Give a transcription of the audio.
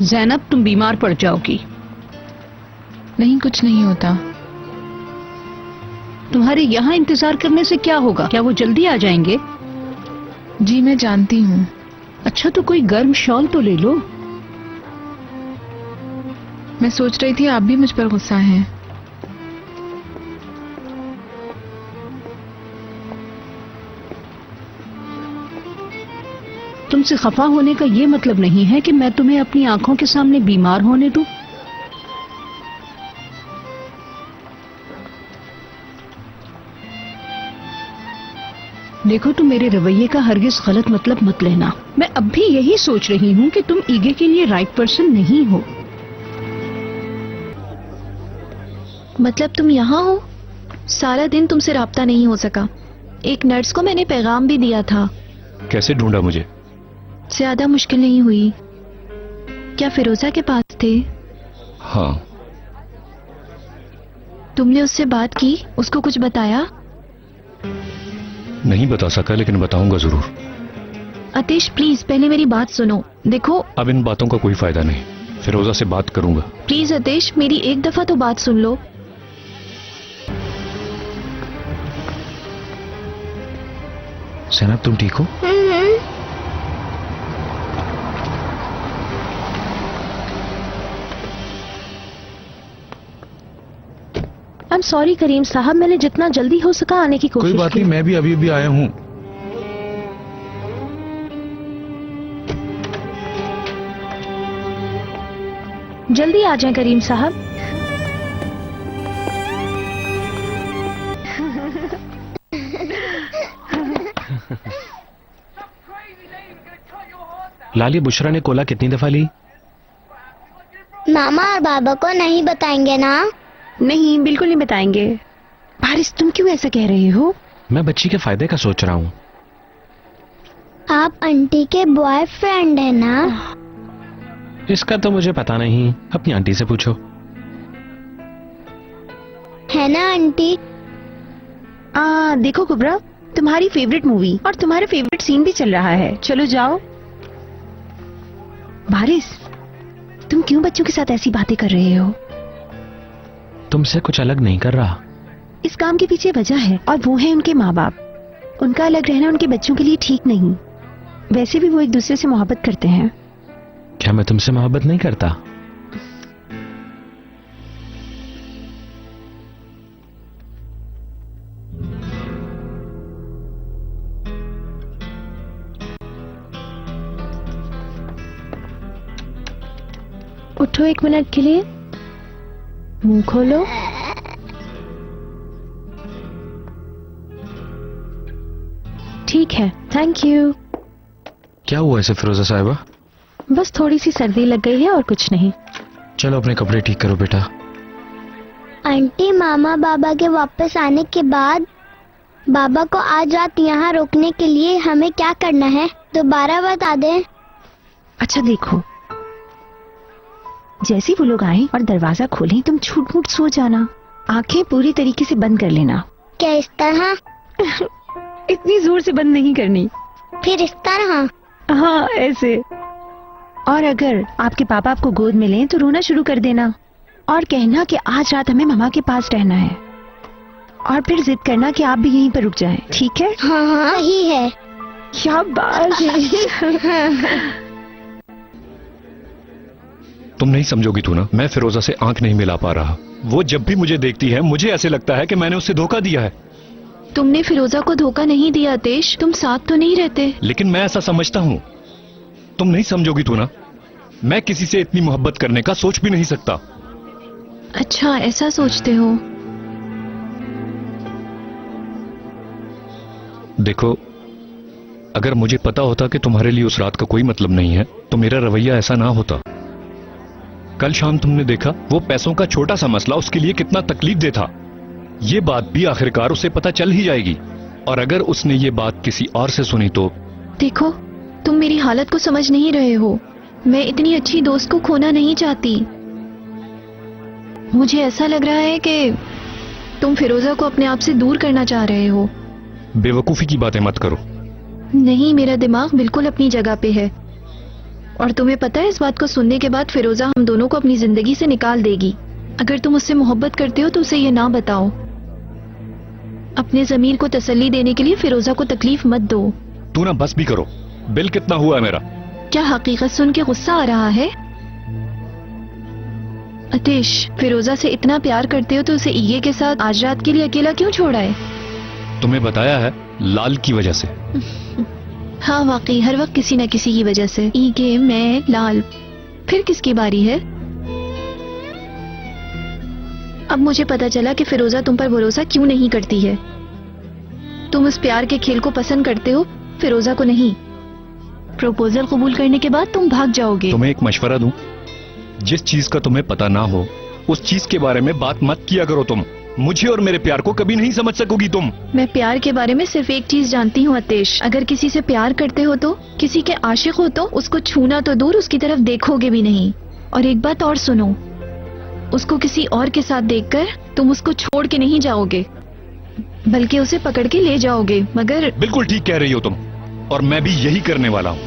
ज़ैनब, तुम बीमार पड़ जाओगी। नहीं, कुछ नहीं होता। तुम्हारे यहाँ इंतजार करने से क्या होगा? क्या वो जल्दी आ जाएंगे? जी मैं जानती हूँ। अच्छा, तो कोई गर्म शॉल तो ले लो। मैं सोच रही थी आप भी मुझ पर गुस्सा हैं। तुमसे खफा होने का ये मतलब नहीं है कि मैं तुम्हें अपनी आंखों के सामने बीमार होने दूं। देखो, तुम मेरे रवैये का हरगिज गलत मतलब मत लेना। मैं अब भी यही सोच रही हूँ कि तुम ईगे के लिए राइट पर्सन नहीं हो। मतलब तुम यहाँ हो? सारा दिन तुमसे राब्ता नहीं हो सका। एक नर्स को मैंने पैगाम भी दिया था। कैसे ढूंढा मुझे? ज्यादा मुश्किल नहीं हुई। क्या फिरोजा के पास थे? हाँ। तुमने उससे बात की? उसको कुछ बताया? नहीं बता सका, लेकिन बताऊंगा जरूर। आतिश प्लीज पहले मेरी बात सुनो। देखो, अब इन बातों का कोई फायदा नहीं। फिरोजा से बात करूंगा। प्लीज आतिश मेरी एक दफा तो बात सुन लो। ज़ैनब, तुम ठीक हो? आई एम सॉरी करीम साहब, मैंने जितना जल्दी हो सका आने की कोशिश कोई बात की। नहीं, मैं भी अभी अभी आया हूँ। जल्दी आ जाएं करीम साहब। लाली, बुशरा ने कोला कितनी दफा ली? मामा और बाबा को नहीं बताएंगे ना? नहीं, बिल्कुल नहीं बताएंगे। बारिश, तुम क्यों ऐसा कह रहे हो? मैं बच्ची के फायदे का सोच रहा हूँ। आप आंटी के बॉयफ्रेंड है ना? इसका तो मुझे पता नहीं, अपनी आंटी से पूछो। है ना आंटी? देखो कुबरा, तुम्हारी फेवरेट मूवी और तुम्हारा फेवरेट सीन भी चल रहा है। चलो जाओ। बारिश, तुम क्यों बच्चों के साथ ऐसी बातें कर रहे हो? तुमसे कुछ अलग नहीं कर रहा। इस काम के पीछे वजह है, और वो है उनके माँ बाप। उनका अलग रहना उनके बच्चों के लिए ठीक नहीं। वैसे भी वो एक दूसरे से मोहब्बत करते हैं। क्या मैं तुमसे मोहब्बत नहीं करता? उठो 1 मिनट के लिए, मुंह खोलो। ठीक है, थैंक यू। क्या हुआ ऐसे फिरोजा साहिबा? बस थोड़ी सी सर्दी लग गई है और कुछ नहीं। चलो अपने कपड़े ठीक करो बेटा। आंटी, मामा बाबा के वापस आने के बाद बाबा को आज रात यहाँ रोकने के लिए हमें क्या करना है? दोबारा बता दें। अच्छा देखो, जैसे वो लोग आए और दरवाजा खोलें, तुम छूट मूट सो जाना। आंखें पूरी तरीके से बंद कर लेना। क्या इस तरह? इतनी जोर से बंद नहीं करनी। फिर इस तरह? हाँ, ऐसे। और अगर आपके पापा आपको गोद में लें तो रोना शुरू कर देना और कहना कि आज रात हमें मम्मा के पास रहना है, और फिर जिद करना कि आप भी यहीं पर रुक जाएं। ठीक है? हाँ हाँ, सही है। शाबाश। तुम नहीं समझोगी तू ना, मैं फिरोजा से आंख नहीं मिला पा रहा। वो जब भी मुझे देखती है मुझे ऐसे लगता है कि मैंने उसे धोखा दिया है। तुमने फिरोजा को धोखा नहीं दिया तेश, तुम साथ तो नहीं रहते। लेकिन मैं ऐसा समझता हूँ। तुम नहीं समझोगी तू ना, मैं किसी से इतनी मोहब्बत करने का सोच भी नहीं सकता। अच्छा, ऐसा सोचते हो? देखो, अगर मुझे पता होता कि तुम्हारे लिए उस रात का कोई मतलब नहीं है तो मेरा रवैया ऐसा ना होता। कल शाम तुमने देखा वो पैसों का छोटा सा मसला उसके लिए कितना तकलीफ दे था। ये बात भी आखिरकार उसे पता चल ही जाएगी, और अगर उसने ये बात किसी और से सुनी तो। देखो, तुम मेरी हालत को समझ नहीं रहे हो। मैं इतनी अच्छी दोस्त को खोना नहीं चाहती। मुझे ऐसा लग रहा है कि तुम फिरोजा को अपने आप से दूर करना चाह रहे हो। बेवकूफी की बातें मत करो। नहीं, मेरा दिमाग बिल्कुल अपनी जगह पे है। और तुम्हें पता है इस बात को सुनने के बाद फिरोजा हम दोनों को अपनी जिंदगी से निकाल देगी। अगर तुम उससे मोहब्बत करते हो तो उसे ये ना बताओ। अपने ज़मीर को तसल्ली देने के लिए फिरोजा को तकलीफ मत दो। तू ना बस भी करो। बिल कितना हुआ है मेरा? क्या हकीकत सुन के गुस्सा आ रहा है? अतिश, फिरोजा से इतना प्यार करते हो तो उसे ईगे के साथ आज रात के लिए अकेला क्यों छोड़ा है? तुम्हें बताया है, लाल की वजह से। हाँ वाकई हर वक्त किसी न किसी की वजह से। ईगे, मैं, लाल, फिर किसकी बारी है? अब मुझे पता चला कि फिरोजा तुम पर भरोसा क्यों नहीं करती है। तुम उस प्यार के खेल को पसंद करते हो, फिरोजा को नहीं। प्रपोजल कबूल करने के बाद तुम भाग जाओगे। तुम्हें एक मशवरा दूं? जिस चीज का तुम्हें पता ना हो उस चीज के बारे में बात मत किया करो। तुम मुझे और मेरे प्यार को कभी नहीं समझ सकोगी तुम। मैं प्यार के बारे में सिर्फ एक चीज जानती हूँ अतेश, अगर किसी से प्यार करते हो तो, किसी के आशिक हो तो उसको छूना तो दूर उसकी तरफ देखोगे भी नहीं। और एक बात और सुनो, उसको किसी और के साथ देखकर तुम उसको छोड़ के नहीं जाओगे, बल्कि उसे पकड़ के ले जाओगे। मगर बिल्कुल ठीक कह रही हो तुम, और मैं भी यही करने वाला हूँ।